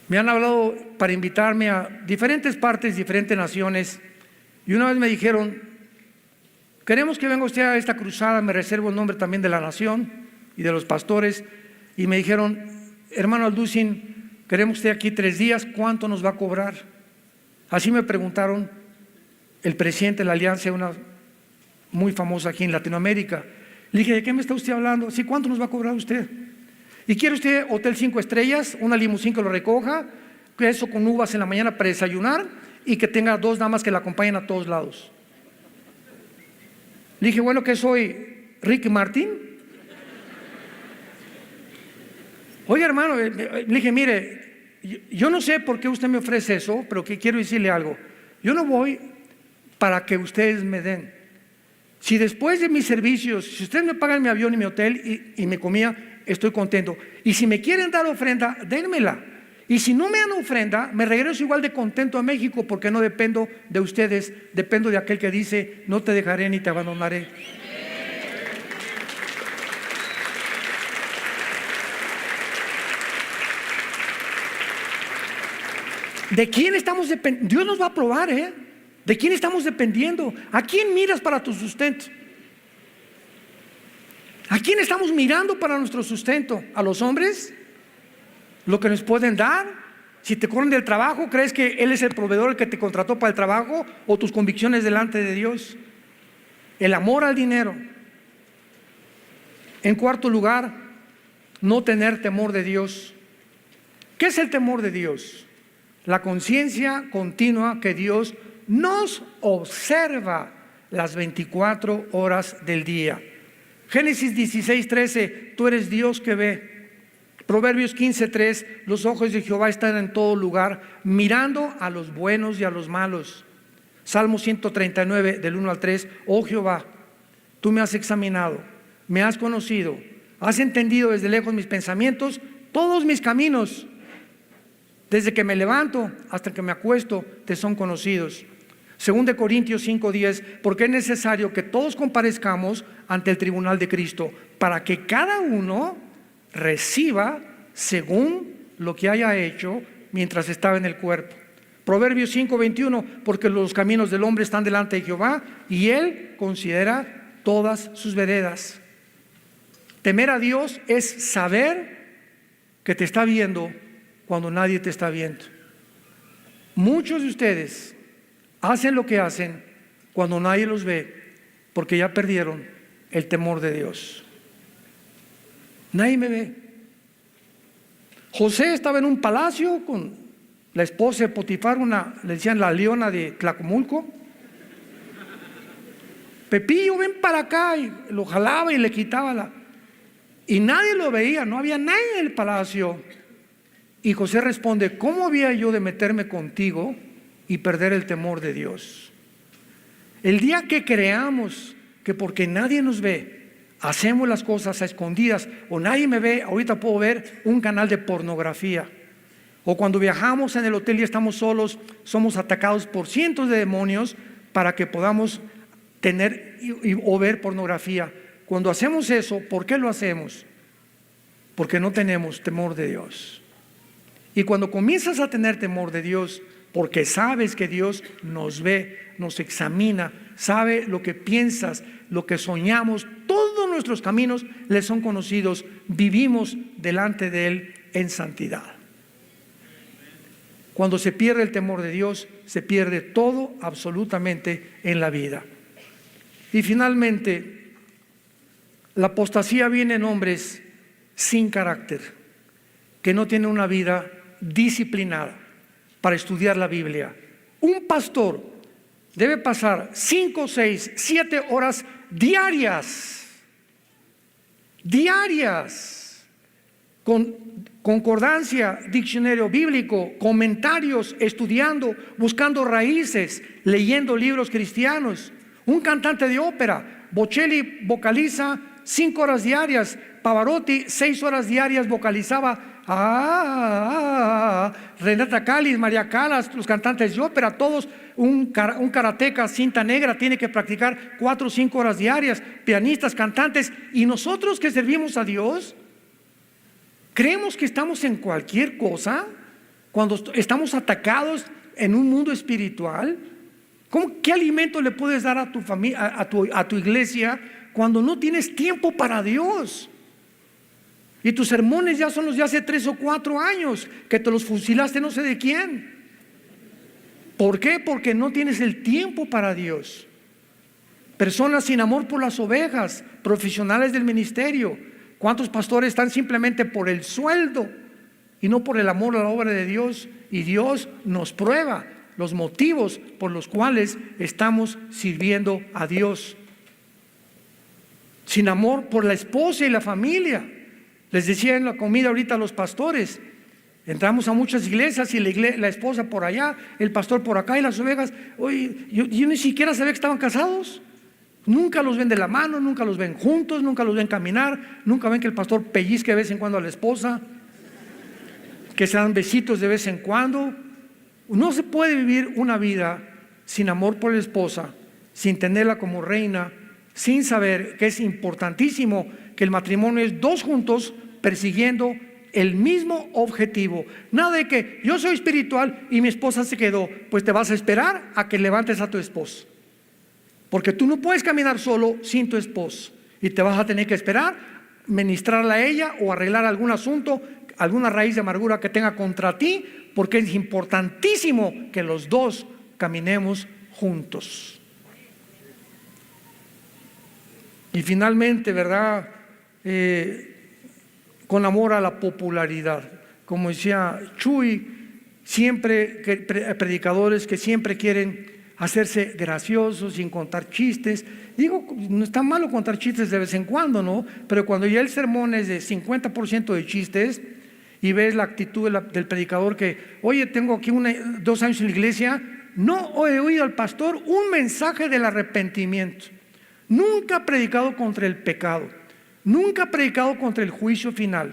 Me han hablado para invitarme a diferentes partes, diferentes naciones, y una vez me dijeron: queremos que venga usted a esta cruzada, me reservo el nombre también de la nación y de los pastores, y me dijeron: hermano Alducin, queremos usted aquí 3 días, ¿cuánto nos va a cobrar? Así me preguntaron el presidente de la alianza, una muy famosa aquí en Latinoamérica. Le dije: ¿de qué me está usted hablando? Sí, ¿cuánto nos va a cobrar usted? ¿Y quiere usted hotel 5 estrellas, una limusín que lo recoja, queso con uvas en la mañana para desayunar y que tenga 2 damas que la acompañen a todos lados? Le dije: bueno, ¿qué soy? ¿Ricky Martin? Oye, hermano, le dije: mire, yo no sé por qué usted me ofrece eso, pero que quiero decirle algo. Yo no voy para que ustedes me den. Si después de mis servicios, si ustedes me pagan mi avión y mi hotel y mi comida, estoy contento. Y si me quieren dar ofrenda, dénmela. Y si no me dan ofrenda, me regreso igual de contento a México, porque no dependo de ustedes, dependo de aquel que dice: no te dejaré ni te abandonaré. ¿De quién estamos dependiendo? Dios nos va a probar, ¿eh? ¿De quién estamos dependiendo? ¿A quién miras para tu sustento? ¿A quién estamos mirando para nuestro sustento? ¿A los hombres? ¿Lo que nos pueden dar? Si te corren del trabajo, ¿crees que Él es el proveedor, el que te contrató para el trabajo? ¿O tus convicciones delante de Dios? El amor al dinero. En cuarto lugar, no tener temor de Dios. ¿Qué es el temor de Dios? La conciencia continua que Dios nos observa las 24 horas del día. Génesis 16:13, tú eres Dios que ve. Proverbios 15:3, los ojos de Jehová están en todo lugar, mirando a los buenos y a los malos. Salmo 139, del 1 al 3, oh Jehová, tú me has examinado, me has conocido, has entendido desde lejos mis pensamientos, todos mis caminos. Desde que me levanto hasta que me acuesto, te son conocidos. 2 Corintios 5:10, porque es necesario que todos comparezcamos ante el tribunal de Cristo, para que cada uno reciba según lo que haya hecho mientras estaba en el cuerpo. Proverbios 5:21, porque los caminos del hombre están delante de Jehová, y Él considera todas sus veredas. Temer a Dios es saber que te está viendo cuando nadie te está viendo. Muchos de ustedes hacen lo que hacen cuando nadie los ve, porque ya perdieron el temor de Dios. Nadie me ve. José estaba en un palacio con la esposa de Potifar, le decían la leona de Tlacomulco. Pepillo, ven para acá, y lo jalaba y le quitaba y nadie lo veía, no había nadie en el palacio. Y José responde: ¿cómo había yo de meterme contigo y perder el temor de Dios? El día que creamos que porque nadie nos ve, hacemos las cosas a escondidas, o nadie me ve, ahorita puedo ver un canal de pornografía. O cuando viajamos en el hotel y estamos solos, somos atacados por cientos de demonios para que podamos tener o ver pornografía. Cuando hacemos eso, ¿por qué lo hacemos? Porque no tenemos temor de Dios. Y cuando comienzas a tener temor de Dios, porque sabes que Dios nos ve, nos examina, sabe lo que piensas, lo que soñamos, todos nuestros caminos le son conocidos, vivimos delante de Él en santidad. Cuando se pierde el temor de Dios, se pierde todo absolutamente en la vida. Y finalmente, la apostasía viene en hombres sin carácter, que no tienen una vida disciplinada para estudiar la Biblia. Un pastor debe pasar 5, 6, 7 horas diarias con concordancia, diccionario bíblico, comentarios, estudiando, buscando raíces, leyendo libros cristianos. Un cantante de ópera, Bocelli, vocaliza 5 horas diarias. Pavarotti 6 horas diarias vocalizaba. Renata Callis, María Calas, los cantantes de ópera, todos. Un karateca cinta negra tiene que practicar 4 o 5 horas diarias. Pianistas, cantantes. Y nosotros que servimos a Dios, creemos que estamos en cualquier cosa cuando estamos atacados en un mundo espiritual. ¿Qué alimento le puedes dar a tu familia, a tu iglesia, cuando no tienes tiempo para Dios? Y tus sermones ya son los de hace 3 o 4 años, que te los fusilaste no sé de quién. ¿Por qué? Porque no tienes el tiempo para Dios. Personas sin amor por las ovejas, profesionales del ministerio. ¿Cuántos pastores están simplemente por el sueldo y no por el amor a la obra de Dios? Y Dios nos prueba los motivos por los cuales estamos sirviendo a Dios. Sin amor por la esposa y la familia. Les decía en la comida ahorita a los pastores, entramos a muchas iglesias y la esposa por allá, el pastor por acá y las ovejas. Oye, yo ni siquiera sabía que estaban casados. Nunca los ven de la mano, nunca los ven juntos, nunca los ven caminar, nunca ven que el pastor pellizque de vez en cuando a la esposa. que se dan besitos de vez en cuando. No se puede vivir una vida sin amor por la esposa, sin tenerla como reina, sin saber que es importantísimo que el matrimonio es dos juntos persiguiendo el mismo objetivo. Nada de que yo soy espiritual y mi esposa se quedó. Pues te vas a esperar a que levantes a tu esposo, porque tú no puedes caminar solo sin tu esposo, y te vas a tener que esperar, ministrarla a ella o arreglar algún asunto, alguna raíz de amargura que tenga contra ti, porque es importantísimo que los dos caminemos juntos. Y finalmente, ¿verdad? Con amor a la popularidad, como decía Chuy, siempre predicadores que siempre quieren hacerse graciosos sin contar chistes. Digo, no está malo contar chistes de vez en cuando, ¿no? Pero cuando ya el sermón es de 50% de chistes y ves la actitud del predicador que, oye, tengo aquí 2 años en la iglesia, no he oído al pastor un mensaje del arrepentimiento. Nunca ha predicado contra el pecado, nunca ha predicado contra el juicio final,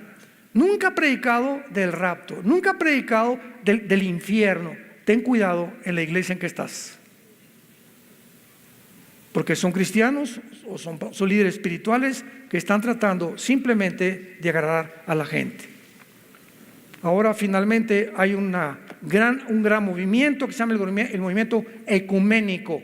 nunca ha predicado del rapto, nunca ha predicado del infierno. Ten cuidado en la iglesia en que estás, porque son cristianos o son líderes espirituales que están tratando simplemente de agradar a la gente. Ahora finalmente hay un gran movimiento que se llama el movimiento ecuménico,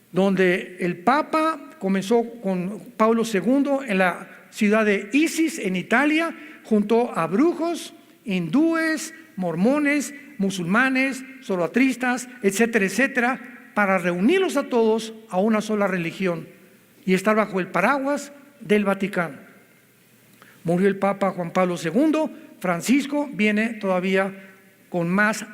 donde el Papa comenzó con Pablo II en la ciudad de Isis, en Italia, junto a brujos, hindúes, mormones, musulmanes, zoroastristas, etcétera, etcétera, para reunirlos a todos a una sola religión y estar bajo el paraguas del Vaticano. Murió el Papa Juan Pablo II. Francisco viene todavía con más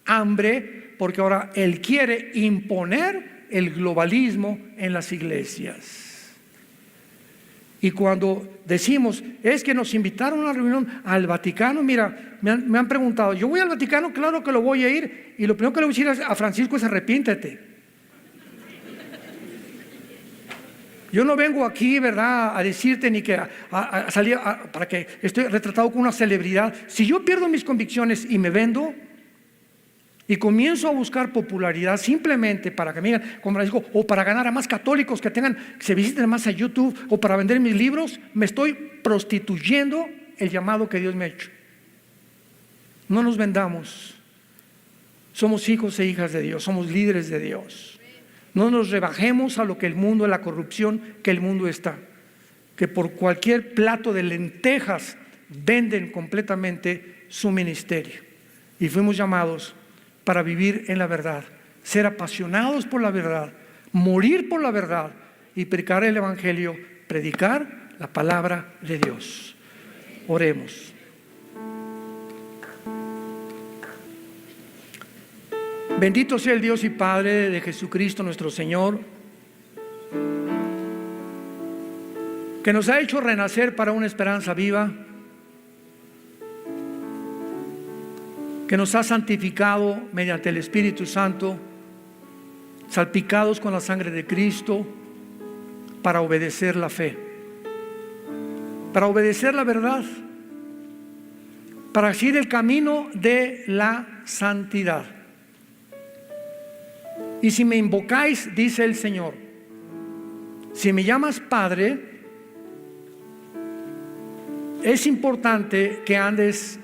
hambre, porque ahora él quiere imponer el globalismo en las iglesias. Y cuando decimos, es que nos invitaron a una reunión al Vaticano, mira, me han preguntado, ¿yo voy al Vaticano? Claro que lo voy a ir, y lo primero que le voy a decir a Francisco es arrepiéntete. Yo no vengo aquí, ¿verdad?, a decirte ni que a salir para que esté retratado como una celebridad. Si yo pierdo mis convicciones y me vendo y comienzo a buscar popularidad simplemente para que me digan, como Francisco, o para ganar a más católicos que se visiten más a YouTube, o para vender mis libros, me estoy prostituyendo el llamado que Dios me ha hecho. No nos vendamos. Somos hijos e hijas de Dios, somos líderes de Dios. No nos rebajemos a lo que el mundo, a la corrupción que el mundo está, que por cualquier plato de lentejas venden completamente su ministerio. Y fuimos llamados para vivir en la verdad, ser apasionados por la verdad, morir por la verdad y predicar el evangelio, predicar la palabra de Dios. Oremos. Bendito sea el Dios y Padre de Jesucristo nuestro Señor, que nos ha hecho renacer para una esperanza viva, que nos ha santificado mediante el Espíritu Santo, salpicados con la sangre de Cristo, para obedecer la fe, para obedecer la verdad, para seguir el camino de la santidad. Y si me invocáis, dice el Señor, si me llamas Padre, es importante que andes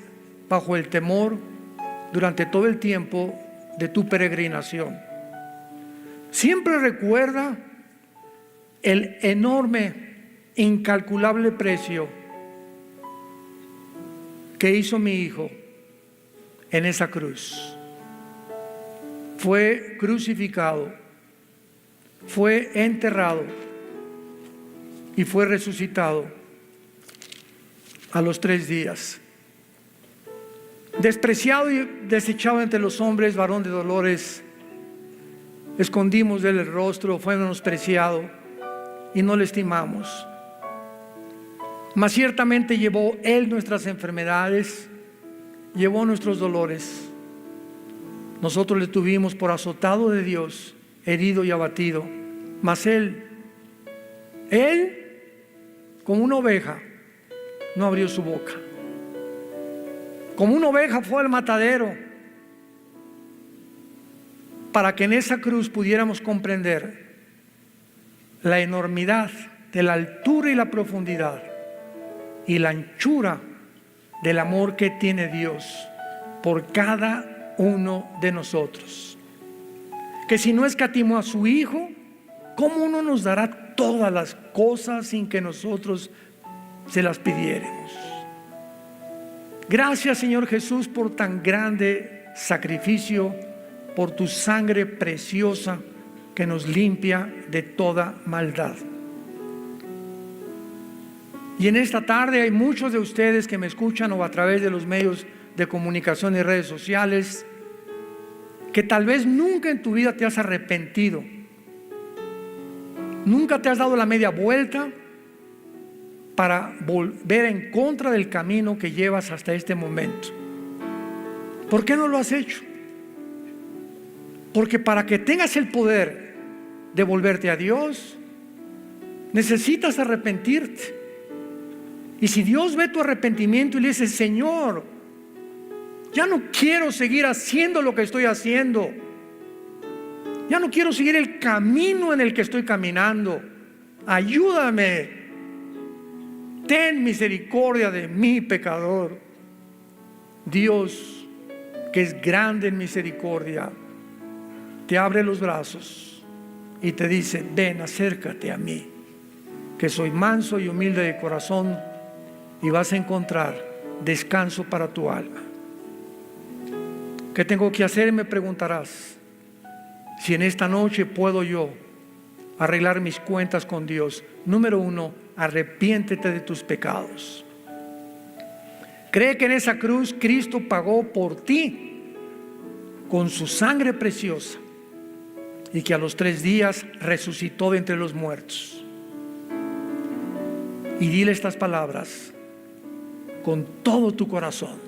bajo el temor durante todo el tiempo de tu peregrinación. Siempre recuerda el enorme, incalculable precio que hizo mi Hijo en esa cruz. Fue crucificado, fue enterrado y fue resucitado a los 3 días. Despreciado y desechado entre los hombres, varón de dolores, escondimos de él el rostro, fue menospreciado y no le estimamos. Mas ciertamente llevó él nuestras enfermedades, llevó nuestros dolores. Nosotros le tuvimos por azotado de Dios, herido y abatido. Mas él, como una oveja, no abrió su boca. como una oveja fue al matadero, para que en esa cruz pudiéramos comprender la enormidad de la altura y la profundidad y la anchura del amor que tiene Dios por cada uno de nosotros. Que si no escatimó a su Hijo, ¿cómo no nos dará todas las cosas sin que nosotros se las pidiéramos? Gracias, Señor Jesús, por tan grande sacrificio, por tu sangre preciosa que nos limpia de toda maldad. Y en esta tarde hay muchos de ustedes que me escuchan o a través de los medios de comunicación y redes sociales, que tal vez nunca en tu vida te has arrepentido, nunca te has dado la media vuelta para volver en contra del camino que llevas hasta este momento. ¿Por qué no lo has hecho? Porque para que tengas el poder de volverte a Dios, necesitas arrepentirte. Y si Dios ve tu arrepentimiento y le dice: Señor, ya no quiero seguir haciendo lo que estoy haciendo, ya no quiero seguir el camino en el que estoy caminando, ayúdame, ten misericordia de mí, pecador. Dios, que es grande en misericordia, te abre los brazos y te dice: ven, acércate a mí, que soy manso y humilde de corazón, y vas a encontrar descanso para tu alma. ¿Qué tengo que hacer? Me preguntarás. Si en esta noche puedo yo arreglar mis cuentas con Dios. Número 1, arrepiéntete de tus pecados. Cree que en esa cruz Cristo pagó por ti con su sangre preciosa, y que a los 3 días resucitó de entre los muertos. Y dile estas palabras con todo tu corazón: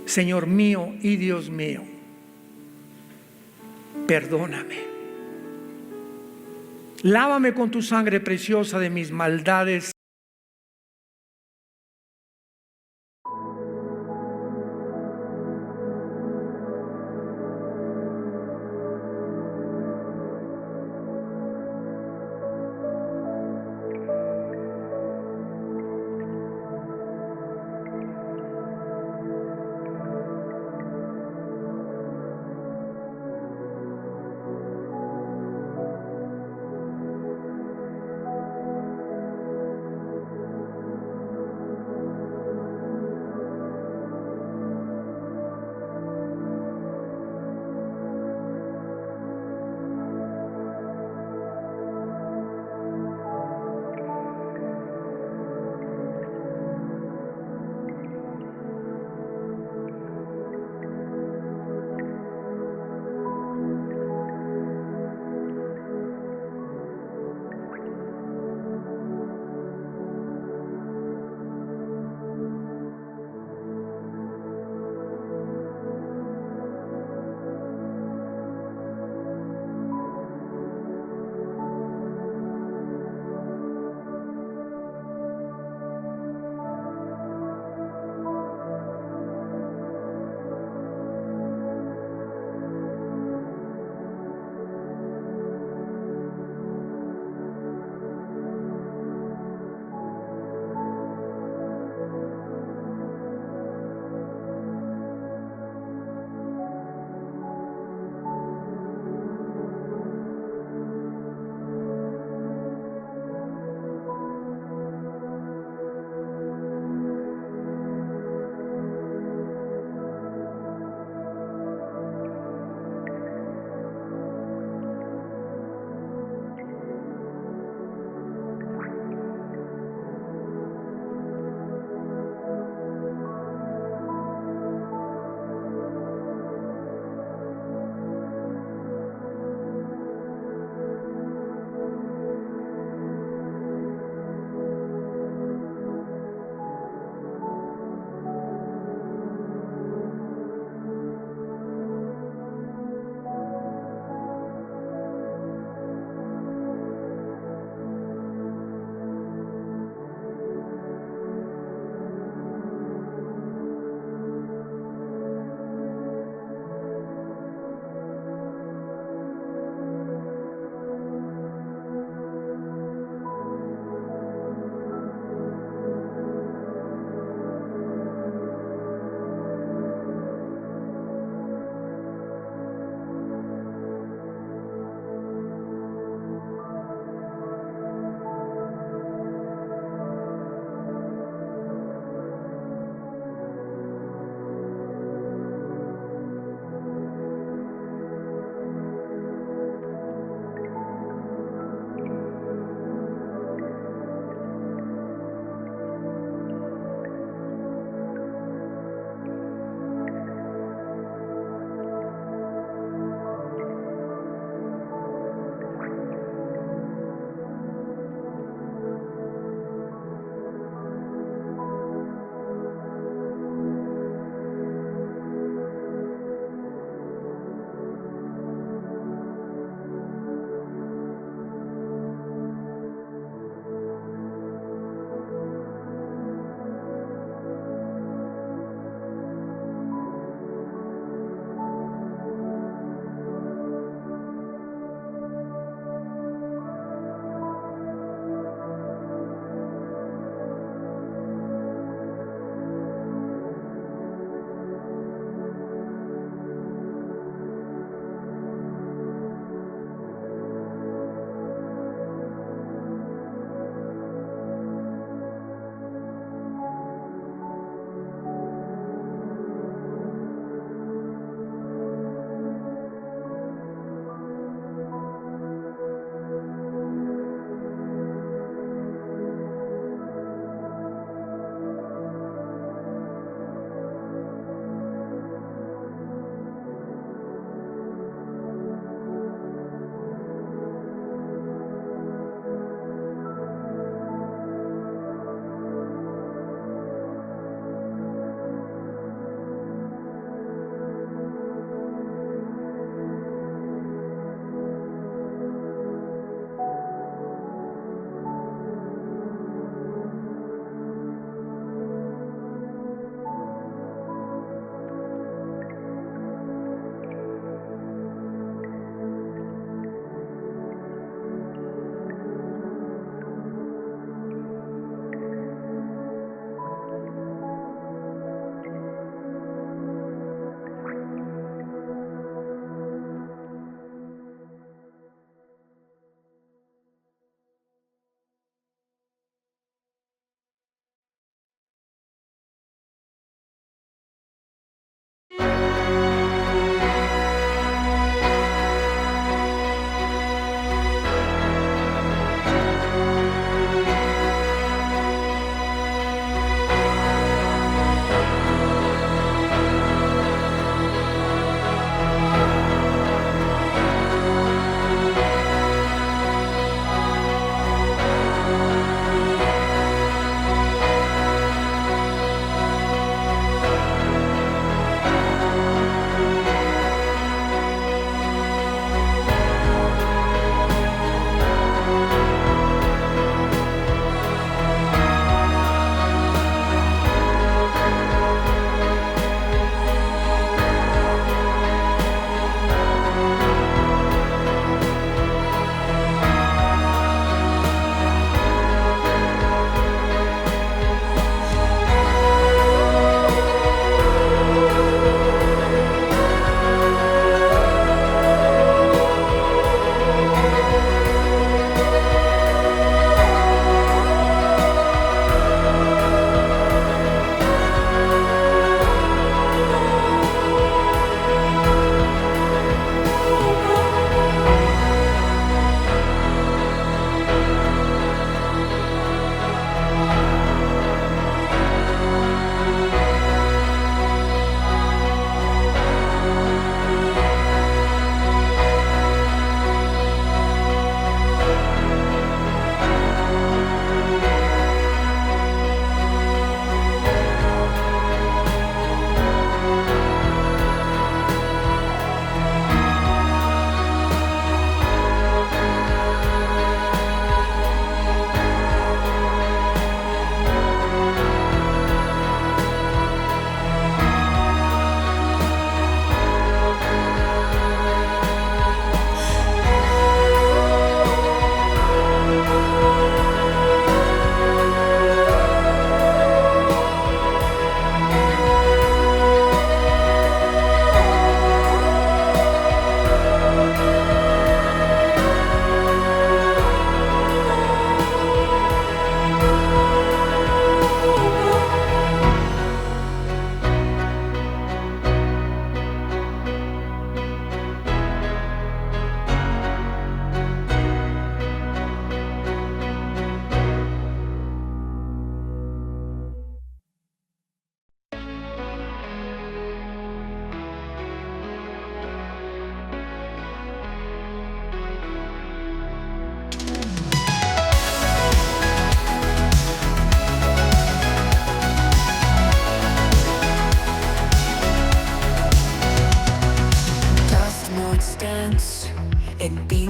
Señor mío y Dios mío, perdóname, lávame con tu sangre preciosa de mis maldades.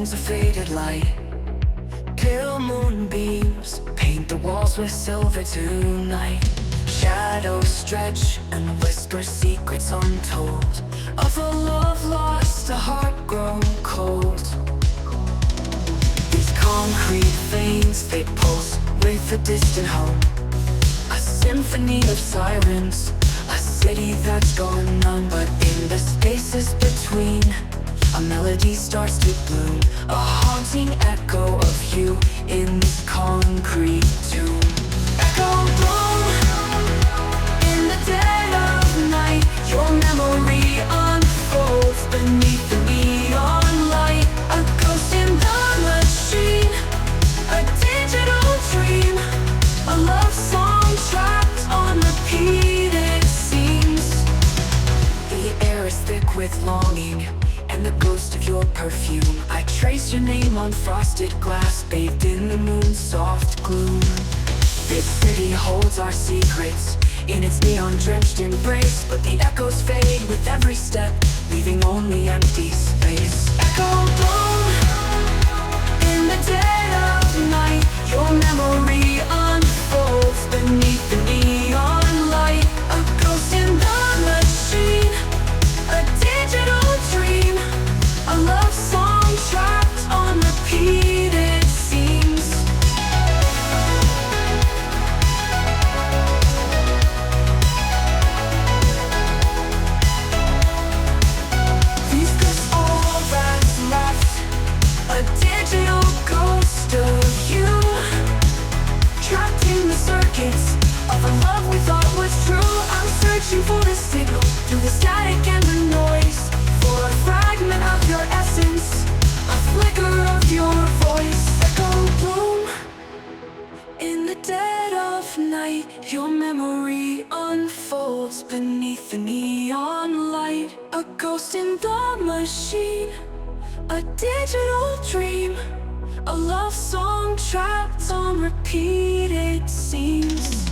brings a faded light. Pale moonbeams paint the walls with silver tonight. Shadows stretch and whisper secrets untold of a love lost, a heart grown cold. These concrete veins, they pulse with a distant hum. A symphony of sirens, a city that's gone numb. But in the spaces between, a melody starts to bloom, a haunting echo of you in this concrete tomb. Echo bloom in the dead of night. Your memory unfolds beneath the neon light. A ghost in the machine, a digital dream, a love song trapped on repeated scenes. The air is thick with longing and the ghost of your perfume. I trace your name on frosted glass, bathed in the moon's soft gloom. This city holds our secrets in its neon-drenched embrace, but the echoes fade with every step, leaving only empty space. Echo bloom in the dead of night. Your memory unfolds beneath the neon light. A ghost in the machine, a digital dream, a love song trapped on repeated scenes. These ghosts all that's left, a digital ghost of you, trapped in the circuits of a love we thought was true. I'm searching for the signal through the static and the noise, for a fragment of your essence, a flicker of your voice. Echo bloom in the dead of night. Your memory unfolds beneath the neon light. A ghost in the machine, a digital dream, a love song trapped on repeated scenes.